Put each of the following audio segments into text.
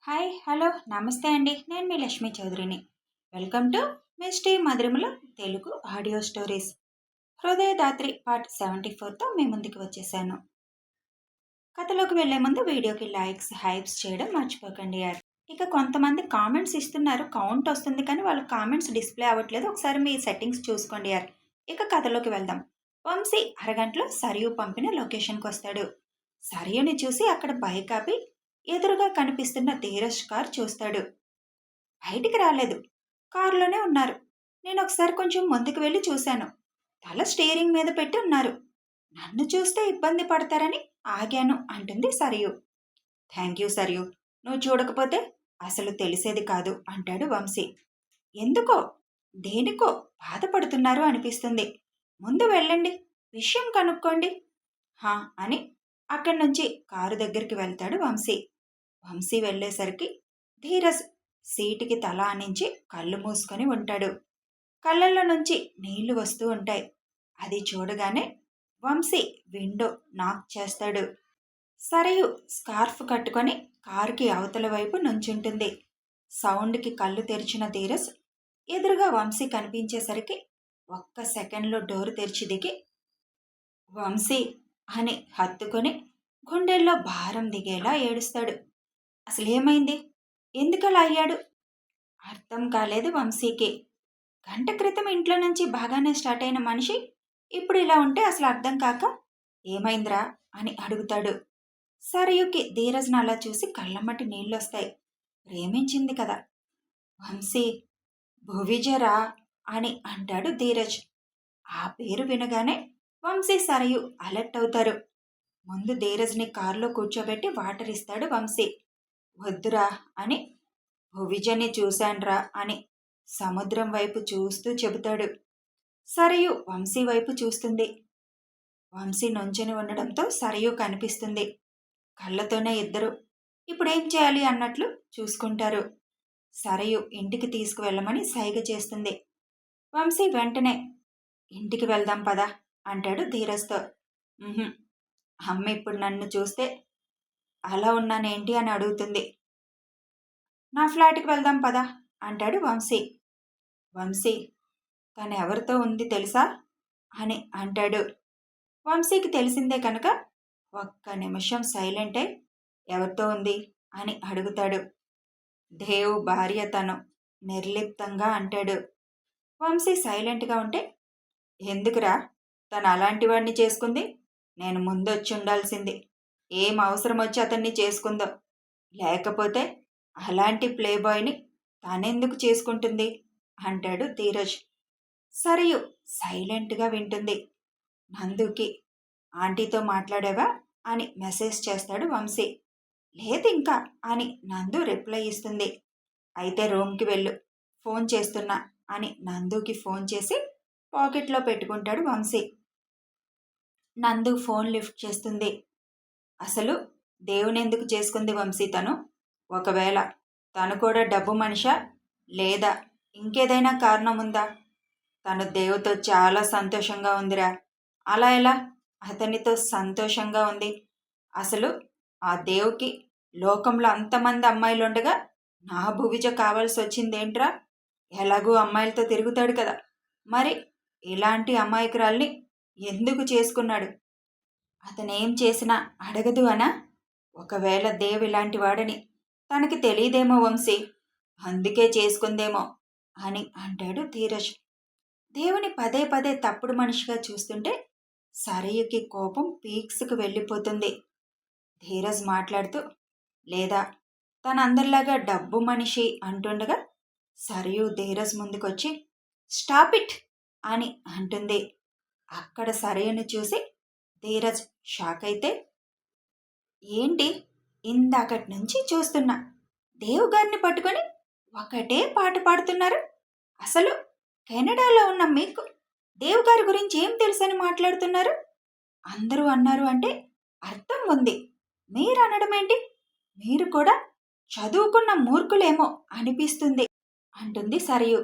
Hi hello namaste అండి. నేను మీ లక్ష్మీ చౌదరిని. వెల్కమ్ టు మిస్టీ మధురముల Telugu audio stories. Hrudayadhatri part 74తో మీ ముందుకు వచ్చేసాను. కథలోకి వెళ్లే ముందు వీడియోకి లైక్స్ హైప్స్ చేయడం మర్చిపోకండి యార్. ఇక కొంతమంది కామెంట్స్ ఇస్తున్నారు, కౌంట్ వస్తుంది కానీ వాళ్ళ కామెంట్స్ డిస్ప్లే అవ్వట్లేదు. ఒకసారి మీ సెట్టింగ్స్ చూసుకోండి యార్. ఇక కథలోకి వెళ్దాం. వంశీ అరగంటలో సరియు పంపిన లొకేషన్కి వస్తాడు. సరియుని చూసి అక్కడ బైక్ ఆపి ఎదురుగా కనిపిస్తున్న ధీరజ్ కార్ చూస్తాడు. బయటికి రాలేదు, కారులోనే ఉన్నారు. నేను ఒకసారి కొంచెం ముందుకు వెళ్ళి చూశాను. తల స్టీరింగ్ మీద పెట్టి ఉన్నారు. నన్ను చూస్తే ఇబ్బంది పడతారని ఆగాను అంటుంది సరియు. థ్యాంక్ యూ సరియు, నువ్వు చూడకపోతే అసలు తెలిసేది కాదు అంటాడు వంశీ. ఎందుకో దేనికో బాధపడుతున్నారు అనిపిస్తుంది. ముందు వెళ్ళండి, విషయం కనుక్కోండి హా అని అక్కడి నుంచి కారు దగ్గరికి వెళ్తాడు వంశీ. వంశీ వెళ్ళేసరికి ధీరజ్ సీటుకి తల ఆనించి కళ్ళు మూసుకొని ఉంటాడు. కళ్ళల్లో నుంచి నీళ్లు వస్తూ ఉంటాయి. అది చూడగానే వంశీ విండో నాక్ చేస్తాడు. సరయు స్కార్ఫ్ కట్టుకొని కారుకి అవతల వైపు నుంచుంటుంది. సౌండ్కి కళ్ళు తెరిచిన ధీరజ్ ఎదురుగా వంశీ కనిపించేసరికి ఒక్క సెకండ్లో డోరు తెరిచి దిగి వంశీ అని హత్తుకొని గుండెల్లో భారం దిగేలా ఏడుస్తాడు. అసలేమైంది, ఎందుకలా అయ్యాడు అర్థం కాలేదు వంశీకి. గంట క్రితం ఇంట్లో నుంచి బాగానే స్టార్ట్ అయిన మనిషి ఇప్పుడు ఇలా ఉంటే అసలు అర్థం కాక ఏమైందిరా అని అడుగుతాడు. సరయుకి ధీరజ్ను అలా చూసి కళ్ళమ్మటి నీళ్ళొస్తాయి. ప్రేమించింది కదా వంశీ, భువిజరా అని అంటాడు ధీరజ్. ఆ పేరు వినగానే వంశీ సరయు అలర్ట్ అవుతారు. ముందు ధీరజ్ని కారులో కూర్చోబెట్టి వాటర్ ఇస్తాడు వంశీ. వద్దురా అని భువిజని చూశాన్రా అని సముద్రం వైపు చూస్తూ చెబుతాడు. సరయు వంశీ వైపు చూస్తుంది. వంశీ నుంచుని ఉండడంతో సరయు కనిపిస్తుంది. కళ్ళతోనే ఇద్దరు ఇప్పుడేం చేయాలి అన్నట్లు చూసుకుంటారు. సరయు ఇంటికి తీసుకువెళ్ళమని సైగ చేస్తుంది. వంశీ వెంటనే ఇంటికి వెళ్దాం పదా అంటాడు ధీరజ్తో. అమ్మ ఇప్పుడు నన్ను చూస్తే అలా ఉన్నానేంటి అని అడుగుతుంది. నా ఫ్లాట్కి వెళ్దాం పదా అంటాడు వంశీ. వంశీ తను ఎవరితో ఉంది తెలుసా అని అంటాడు. వంశీకి తెలిసిందే కనుక ఒక్క నిమిషం సైలెంట్ అయి ఎవరితో ఉంది అని అడుగుతాడు. దేవ్ భార్య తను నిర్లిప్తంగా అంటాడు. వంశీ సైలెంట్గా ఉంటే ఎందుకురా తను అలాంటి వాడిని చేసుకుంది, నేను ముందొచ్చి ఉండాల్సింది. ఏం అవసరం వచ్చి అతన్ని చేసుకుందో, లేకపోతే అలాంటి ప్లేబాయ్ని తనెందుకు చేసుకుంటుంది అంటాడు ధీరజ్. సరియు సైలెంట్గా వింటుంది. నందుకి ఆంటీతో మాట్లాడావా అని మెసేజ్ చేస్తాడు వంశీ. లేదు ఇంకా అని నందు రిప్లై ఇస్తుంది. అయితే రూమ్కి వెళ్ళు, ఫోన్ చేస్తున్నా అని నందుకి ఫోన్ చేసి పాకెట్లో పెట్టుకుంటాడు వంశీ. నందు ఫోన్ లిఫ్ట్ చేస్తుంది. అసలు దేవుని ఎందుకు చేసుకుంది వంశీ తను? ఒకవేళ తను కూడా డబ్బు మనిషా లేదా ఇంకేదైనా కారణం ఉందా? తను దేవుతో చాలా సంతోషంగా ఉందిరా. అలా ఎలా అతనితో సంతోషంగా ఉంది? అసలు ఆ దేవుకి లోకంలో అంతమంది అమ్మాయిలు ఉండగా నా భువిజ కావాల్సి వచ్చిందేంట్రా? ఎలాగూ అమ్మాయిలతో తిరుగుతాడు కదా, మరి ఇలాంటి అమాయకురాల్ని ఎందుకు చేసుకున్నాడు? అతనేం చేసినా అడగదు అనా? ఒకవేళ దేవ్ ఇలాంటి వాడని తనకి తెలియదేమో వంశీ, అందుకే చేసుకుందేమో అని అంటాడు ధీరజ్. దేవుని పదే పదే తప్పుడు మనిషిగా చూస్తుంటే సరయుకి కోపం పీక్స్కి వెళ్ళిపోతుంది. ధీరజ్ మాట్లాడుతూ లేదా తనందరిలాగా డబ్బు మనిషి అంటుండగా సరియు ధీరజ్ ముందుకొచ్చి స్టాప్ ఇట్ అని అంటుంది. అక్కడ సరయుని చూసి ధీరజ్ షాక్ అయితే, ఏంటి ఇందాకటి నుంచి చూస్తున్నా దేవ్ గారిని పట్టుకొని ఒకటే పాట పాడుతున్నారు. అసలు కెనడాలో ఉన్న మీకు దేవ్ గారి గురించి ఏం తెలుసని మాట్లాడుతున్నారు? అందరూ అన్నారు అంటే అర్థం ఉంది, మీరు అనడం ఏంటి? మీరు కూడా చదువుకున్న మూర్ఖులేమో అనిపిస్తుంది అంటుంది సరియు.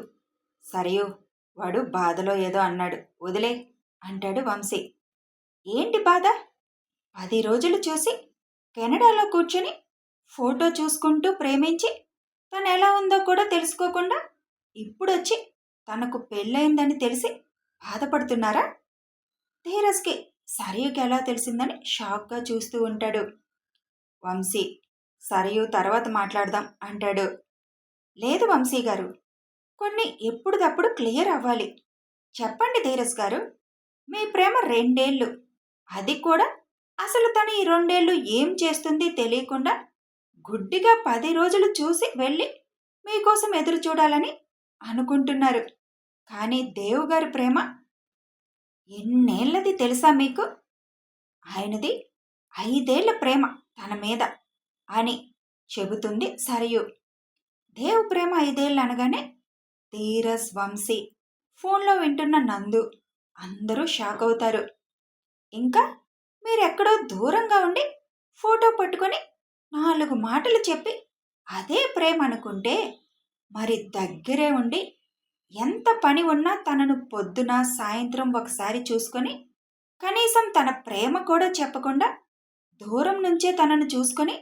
సరియు వాడు బాధలో ఏదో అన్నాడు, వదిలే అంటాడు వంశీ. ఏంటి బాధ? 10 రోజులు చూసి కెనడాలో కూర్చొని ఫోటో చూసుకుంటూ ప్రేమించి తను ఎలా ఉందో కూడా తెలుసుకోకుండా ఇప్పుడొచ్చి తనకు పెళ్ళయిందని తెలిసి బాధపడుతున్నారా? ధీరజ్కి సరయుకి ఎలా తెలిసిందని షాక్గా చూస్తూ ఉంటాడు. వంశీ, సరయు తర్వాత మాట్లాడదాం అంటాడు. లేదు వంశీ గారు, కొన్ని ఎప్పుడుదప్పుడు క్లియర్ అవ్వాలి. చెప్పండి ధీరజ్ గారు, మీ ప్రేమ 2 ఏళ్ళు, అది కూడా అసలు తను ఈ 2 ఏళ్ళు ఏం చేస్తుంది తెలియకుండా గుడ్డిగా 10 రోజులు చూసి వెళ్ళి మీకోసం ఎదురు చూడాలని అనుకుంటున్నారు. కానీ దేవుగారి ప్రేమ ఎన్నేళ్లది తెలుసా మీకు? ఆయనది 5 ఏళ్ల ప్రేమ తన మీద అని చెబుతుంది సరియు. దేవు ప్రేమ 5 ఏళ్ళు అనగానే ధీరజ్, వంశీ, ఫోన్లో వింటున్న నందు అందరూ షాక్ అవుతారు. ఇంకా మీరెక్కడో దూరంగా ఉండి ఫోటో పట్టుకొని 4 మాటలు చెప్పి అదే ప్రేమ అనుకుంటే, మరి దగ్గరే ఉండి ఎంత పని ఉన్నా తనను పొద్దున సాయంత్రం ఒకసారి చూసుకొని కనీసం తన ప్రేమ కూడా చెప్పకుండా దూరం నుంచే తనను చూసుకొని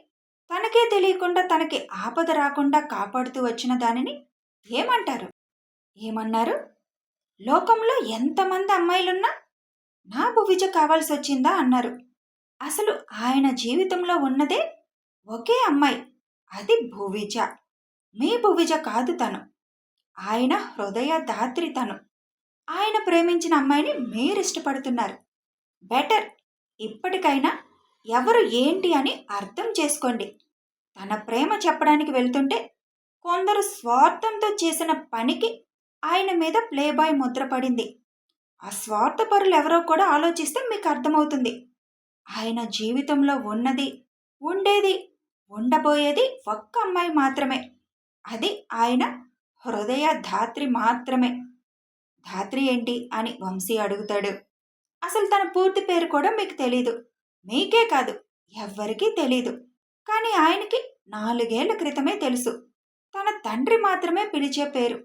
తనకే తెలియకుండా తనకి ఆపద రాకుండా కాపాడుతూ వచ్చిన దానిని ఏమంటారు? ఏమన్నారు? లోకంలో ఎంతమంది అమ్మాయిలున్నా నా భువిజ కావాల్సి వచ్చిందా అన్నారు. అసలు ఆయన జీవితంలో ఉన్నదే ఒకే అమ్మాయి, అది భువిజ. మీ భువిజ కాదు తను, ఆయన హృదయ దాత్రి తను. ఆయన ప్రేమించిన అమ్మాయిని మీరు ఇష్టపడుతున్నారు. బెటర్, ఇప్పటికైనా ఎవరు ఏంటి అని అర్థం చేసుకోండి. తన ప్రేమ చెప్పడానికి వెళ్తుంటే కొందరు స్వార్థంతో చేసిన పనికి ఆయన మీద ప్లేబాయ్ ముద్ర పడింది. ఆ స్వార్థపరులు ఎవరో కూడా ఆలోచిస్తే మీకు అర్థమవుతుంది. ఆయన జీవితంలో ఉన్నది, ఉండేది, ఉండబోయేది ఒక్క అమ్మాయి మాత్రమే. అది ఆయన హృదయ ధాత్రి మాత్రమే. ధాత్రి ఏంటి అని వంశీ అడుగుతాడు. అసలు తన పూర్తి పేరు కూడా మీకు తెలీదు. మీకే కాదు, ఎవ్వరికీ తెలీదు. కానీ ఆయనకి 4 ఏళ్ల క్రితమే తెలుసు. తన తండ్రి మాత్రమే పిలిచే పేరు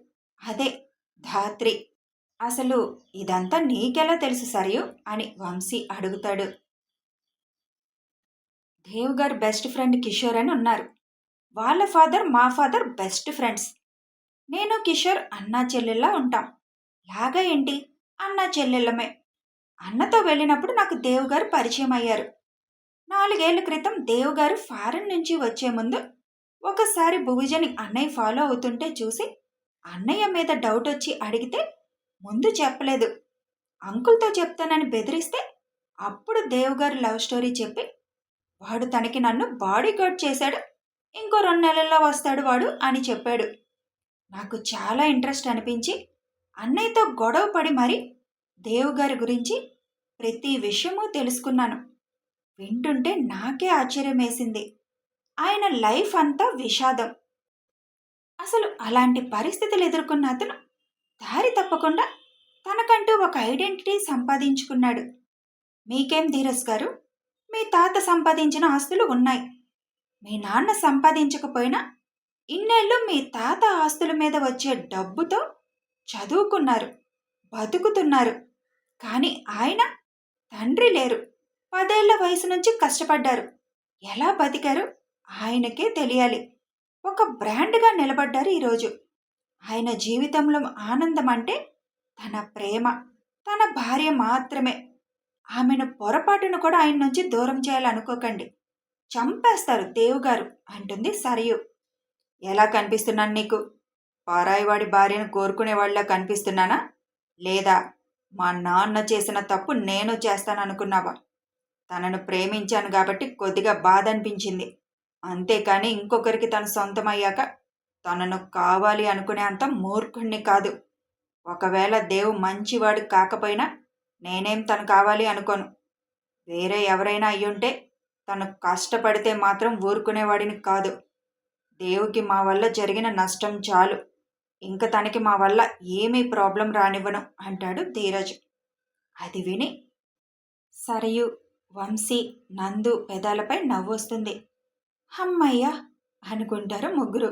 అదే ధాత్రి. అసలు ఇదంతా నీకెలా తెలుసు సరియు అని వంశీ అడుగుతాడు. దేవ్ గారు బెస్ట్ ఫ్రెండ్ కిషోర్ అని ఉన్నారు. వాళ్ళ ఫాదర్ మా ఫాదర్ బెస్ట్ ఫ్రెండ్స్. నేను కిషోర్ అన్నా చెల్లెల్లా ఉంటాం. లాగా ఏంటి, అన్నా చెల్లెళ్ళమే. అన్నతో వెళ్ళినప్పుడు నాకు దేవ్ గారు పరిచయం అయ్యారు. 4 ఏళ్ల క్రితం దేవ్ గారు ఫారెన్ నుంచి వచ్చే ముందు ఒకసారి భువిజని అన్నయ్య ఫాలో అవుతుంటే చూసి అన్నయ్య మీద డౌట్ వచ్చి అడిగితే ముందు చెప్పలేదు. అంకుల్తో చెప్తానని బెదిరిస్తే అప్పుడు దేవ్ గారు లవ్ స్టోరీ చెప్పి వాడు తనకి నన్ను బాడీ గార్డ్ చేశాడు, ఇంకో 2 నెలల్లో వస్తాడు వాడు అని చెప్పాడు. నాకు చాలా ఇంట్రెస్ట్ అనిపించి అన్నయ్యతో గొడవ పడి మరి దేవ్ గారి గురించి ప్రతి విషయమూ తెలుసుకున్నాను. వింటుంటే నాకే ఆశ్చర్యం వేసింది. ఆయన లైఫ్ అంతా విషాదం. అసలు అలాంటి పరిస్థితులు ఎదుర్కొన్న అతను దారి తప్పకుండా తనకంటూ ఒక ఐడెంటిటీ సంపాదించుకున్నాడు. మీకేం ధీరజ్ గారు, మీ తాత సంపాదించిన ఆస్తులు ఉన్నాయి. మీ నాన్న సంపాదించకపోయినా ఇన్నేళ్ళు మీ తాత ఆస్తుల మీద వచ్చే డబ్బుతో చదువుకున్నారు, బతుకుతున్నారు. కానీ ఆయన తండ్రి లేరు. 10 ఏళ్ల వయసు నుంచి కష్టపడ్డారు. ఎలా బతికారు ఆయనకే తెలియాలి. ఒక బ్రాండ్గా నిలబడ్డారు ఈరోజు. ఆయన జీవితంలో ఆనందం అంటే తన ప్రేమ, తన భార్య మాత్రమే. ఆమెను పొరపాటును కూడా ఆయన నుంచి దూరం చేయాలనుకోకండి, చంపేస్తారు దేవుగారు అంటుంది సరియు. ఎలా కనిపిస్తున్నాను నీకు? పారాయివాడి భార్యను కోరుకునేవాళ్ళ కనిపిస్తున్నానా? లేదా మా నాన్న చేసిన తప్పు నేను చేస్తాననుకున్నావా? తనను ప్రేమించాను కాబట్టి కొద్దిగా బాధ అనిపించింది, అంతేకాని ఇంకొకరికి తను సొంతమయ్యాక తనను కావాలి అనుకునే అంత మూర్ఖుణ్ణి కాదు. ఒకవేళ దేవు మంచివాడు కాకపోయినా నేనేం తను కావాలి అనుకోను. వేరే ఎవరైనా అయ్యుంటే తను కష్టపడితే మాత్రం ఊరుకునేవాడిని కాదు. దేవుకి మా వల్ల జరిగిన నష్టం చాలు, ఇంక తనకి మా వల్ల ఏమీ ప్రాబ్లం రానివ్వను అంటాడు ధీరజ్. అది విని సరయు, వంశీ, నందు పెదాలపై నవ్వొస్తుంది. అమ్మయ్యా అనుకుంటారు ముగ్గురు.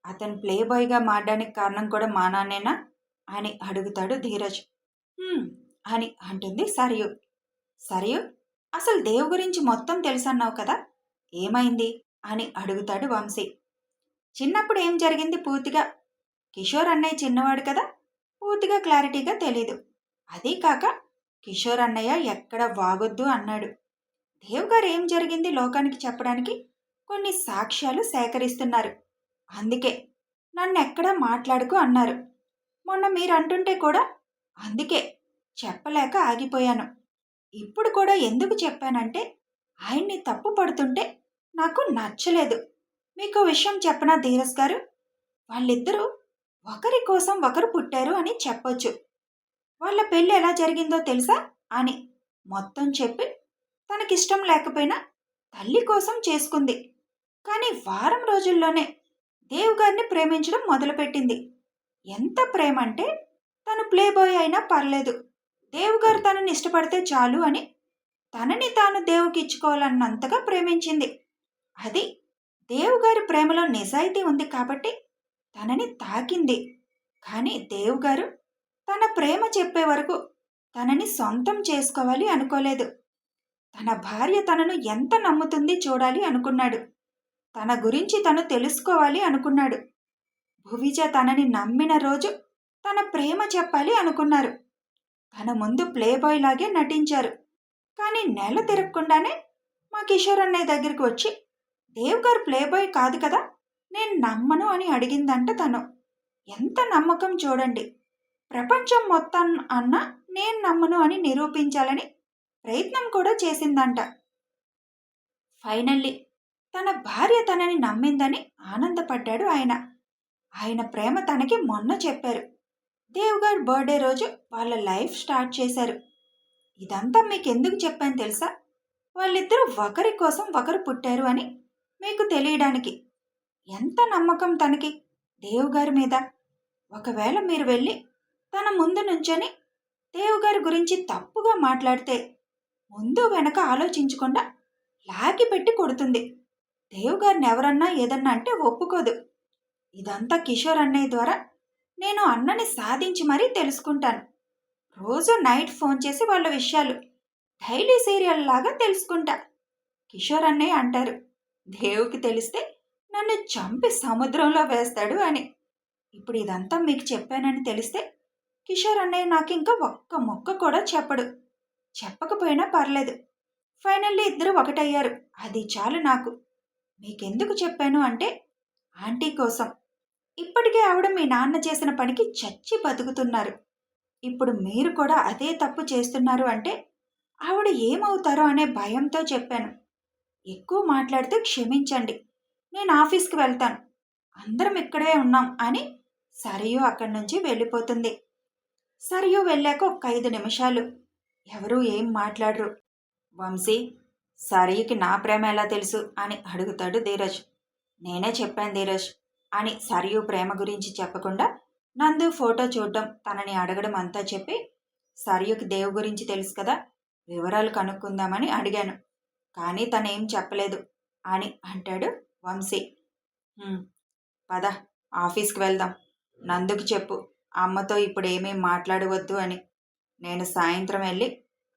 అతను ప్లేబాయ్గా మారడానికి కారణం కూడా మా నాన్నేనా అని అడుగుతాడు ధీరజ్. అని అంటుంది సరియు. సరియు, అసలు దేవు గురించి మొత్తం తెలుసన్నావు కదా, ఏమైంది? అని అడుగుతాడు వంశీ. చిన్నప్పుడు ఏం జరిగింది పూర్తిగా కిషోర్ అన్నయ్య చిన్నవాడు కదా, పూర్తిగా క్లారిటీగా తెలీదు. అదీ కాక కిషోర్ అన్నయ్య ఎక్కడ వాగొద్దు అన్నాడు. దేవ్ గారు ఏం జరిగింది లోకానికి చెప్పడానికి కొన్ని సాక్ష్యాలు సేకరిస్తున్నారు. అందుకే నన్నెక్కడా మాట్లాడుకు అన్నారు. మొన్న మీరు అంటుంటే కూడా అందుకే చెప్పలేక ఆగిపోయాను. ఇప్పుడు కూడా ఎందుకు చెప్పానంటే ఆయన్ని తప్పు పడుతుంటే నాకు నచ్చలేదు. మీకు విషయం చెప్పనా ధీరజ్ గారు, వాళ్ళిద్దరూ ఒకరి కోసం ఒకరు పుట్టారు అని చెప్పొచ్చు. వాళ్ళ పెళ్ళి ఎలా జరిగిందో తెలుసా అని మొత్తం చెప్పి తనకిష్టం లేకపోయినా తల్లి కోసం చేసుకుంది. కానీ వారం రోజుల్లోనే దేవ్ గారిని ప్రేమించడం మొదలుపెట్టింది. ఎంత ప్రేమ అంటే తను ప్లే బాయ్ అయినా పర్లేదు, దేవ్ గారు తనని ఇష్టపడితే చాలు అని తనని తాను దేవుకి ఇచ్చుకోవాలన్నంతగా ప్రేమించింది. అది దేవ్ గారి ప్రేమలో నిజాయితీ ఉంది కాబట్టి తనని తాకింది. కానీ దేవ్ గారు తన ప్రేమ చెప్పే వరకు తనని సొంతం చేసుకోవాలి అనుకోలేదు. తన భార్య తనను ఎంత నమ్ముతుంది చూడాలి అనుకున్నాడు. తన గురించి తను తెలుసుకోవాలి అనుకున్నాడు. భువిజ తనని నమ్మిన రోజు తన ప్రేమ చెప్పాలి అనుకున్నారు. తన ముందు ప్లే బాయ్ లాగే నటించారు. కానీ నెల తిరగకుండానే మా కిషోర్ అన్నయ్య దగ్గరికి వచ్చి దేవ్ గారు ప్లే బాయ్ కాదు కదా, నేను నమ్మను అని అడిగిందంట తను. ఎంత నమ్మకం చూడండి. ప్రపంచం మొత్తం అన్న నేను నమ్మను అని నిరూపించాలని ప్రయత్నం కూడా చేసిందంట. ఫైనల్లీ తన భార్య తనని నమ్మిందని ఆనందపడ్డాడు ఆయన. ఆయన ప్రేమ తనకి మొన్న చెప్పారు. దేవ్ గారు బర్త్డే రోజు వాళ్ళ లైఫ్ స్టార్ట్ చేశారు. ఇదంతా మీకెందుకు చెప్పాను తెలుసా? వాళ్ళిద్దరూ ఒకరి కోసం ఒకరు పుట్టారు అని మీకు తెలియడానికి. ఎంత నమ్మకం తనకి దేవ్ గారి మీద. ఒకవేళ మీరు వెళ్ళి తన ముందు నుంచొని దేవ్ గారి గురించి తప్పుగా మాట్లాడితే ముందు వెనక ఆలోచించకుండా లాగి పెట్టి కొడుతుంది. దేవ్ గారిని ఎవరన్నా ఏదన్నా అంటే ఒప్పుకోదు. ఇదంతా కిషోర్ అన్నయ్య ద్వారా నేను అన్నని సాధించి మరీ తెలుసుకుంటాను. రోజు నైట్ ఫోన్ చేసి వాళ్ళ విషయాలు డైలీ సీరియల్ లాగా తెలుసుకుంటా. కిషోర్ అన్నయ్య అంటారు, దేవుకి తెలిస్తే నన్ను చంపి సముద్రంలో వేస్తాడు అని. ఇప్పుడు ఇదంతా మీకు చెప్పానని తెలిస్తే కిషోర్ అన్నయ్య నాకు ఇంకా ఒక్క మొక్క కూడా చెప్పడు. చెప్పకపోయినా పర్లేదు. ఫైనల్లీ ఇద్దరు ఒకటయ్యారు. అది చాలు నాకు. మీకెందుకు చెప్పాను అంటే ఆంటీ కోసం. ఇప్పటికే ఆవిడ మీ నాన్న చేసిన పనికి చచ్చి బతుకుతున్నారు. ఇప్పుడు మీరు కూడా అదే తప్పు చేస్తున్నారు అంటే ఆవిడ ఏమవుతారో అనే భయంతో చెప్పాను. ఎక్కువ మాట్లాడితే క్షమించండి, నేను ఆఫీస్కి వెళ్తాను, అందరం ఇక్కడే ఉన్నాం అని సరియు అక్కడి నుంచి వెళ్ళిపోతుంది. సరియు వెళ్ళాక ఒక 5 నిమిషాలు ఎవరూ ఏం మాట్లాడరు. వంశీ, సరయుకి నా ప్రేమ ఎలా తెలుసు అని అడుగుతాడు ధీరజ్. నేనే చెప్పాను ధీరజ్ అని సరియు ప్రేమ గురించి చెప్పకుండా నందు ఫోటో చూడడం తనని అడగడం అంతా చెప్పి, సరయుకి దేవు గురించి తెలుసు కదా, వివరాలు కనుక్కుందామని అడిగాను, కానీ తనేం చెప్పలేదు అని అంటాడు వంశీ. పద, ఆఫీస్కి వెళ్దాం. నందుకు చెప్పు అమ్మతో ఇప్పుడు ఏమేం మాట్లాడవద్దు అని. నేను సాయంత్రం వెళ్ళి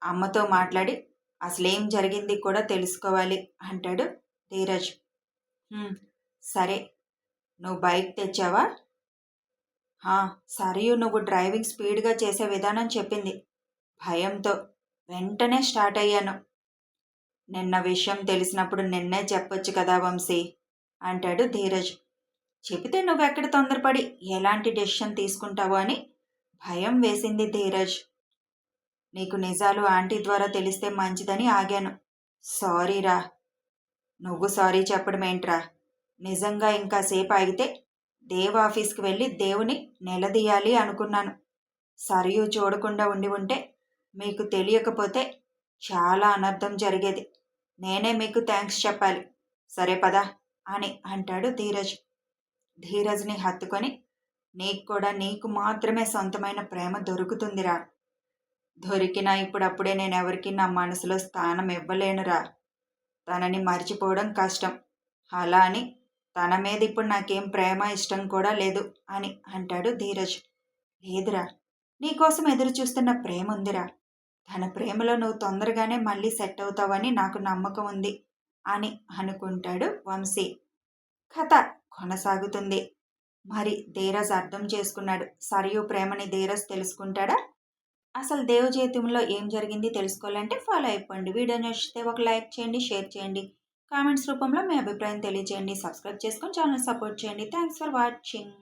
అమ్మతో మాట్లాడి అసలేం జరిగింది కూడా తెలుసుకోవాలి అంటాడు ధీరజ్. సరే, నువ్వు బైక్ తెచ్చావా? సరియు నువ్వు డ్రైవింగ్ స్పీడ్గా చేసే విధానం చెప్పింది. భయంతో వెంటనే స్టార్ట్ అయ్యాను. నిన్న విషయం తెలిసినప్పుడు నిన్నే చెప్పొచ్చు కదా వంశీ అంటాడు ధీరజ్. చెబితే నువ్వెక్కడ తొందరపడి ఎలాంటి డెసిషన్ తీసుకుంటావో అని భయం వేసింది ధీరజ్. నీకు నిజాలు ఆంటీ ద్వారా తెలిస్తే మంచిదని ఆగాను. సారీరా. నువ్వు సారీ చెప్పడం ఏంట్రా? నిజంగా ఇంకా సేపు ఆగితే దేవ్ ఆఫీస్కి వెళ్ళి దేవుని నిలదీయాలి అనుకున్నాను. సరియు చూడకుండా ఉండి ఉంటే మీకు తెలియకపోతే చాలా అనర్థం జరిగేది. నేనే మీకు థ్యాంక్స్ చెప్పాలి. సరే పదా అని అంటాడు ధీరజ్. ధీరజ్ని హత్తుకొని, నీకు కూడా నీకు మాత్రమే సొంతమైన ప్రేమ దొరుకుతుందిరా. దొరికినా ఇప్పుడప్పుడే నేనెవరికి నా మనసులో స్థానం ఇవ్వలేనురా. తనని మర్చిపోవడం కష్టం. అలా అని తన మీద ఇప్పుడు నాకేం ప్రేమ ఇష్టం కూడా లేదు అని అంటాడు ధీరజ్. లేదురా, నీకోసం ఎదురు చూస్తున్న ప్రేమ ఉందిరా. తన ప్రేమలో నువ్వు తొందరగానే మళ్ళీ సెట్ అవుతావని నాకు నమ్మకం ఉంది అని అనుకుంటాడు వంశీ. కథ కొనసాగుతుంది. మరి ధీరజ్ అర్థం చేసుకున్నాడు. సరియు ప్రేమని ధీరజ్ తెలుసుకుంటాడా? అసలు దేవ జీవితంలో ఏం జరిగింది తెలుసుకోవాలంటే ఫాలో అయిపోండి. వీడియో నచ్చితే ఒక లైక్ చేయండి, షేర్ చేయండి, కామెంట్స్ రూపంలో మీ అభిప్రాయం తెలియజేయండి, సబ్స్క్రైబ్ చేసుకొని ఛానల్ సపోర్ట్ చేయండి. Thanks for watching.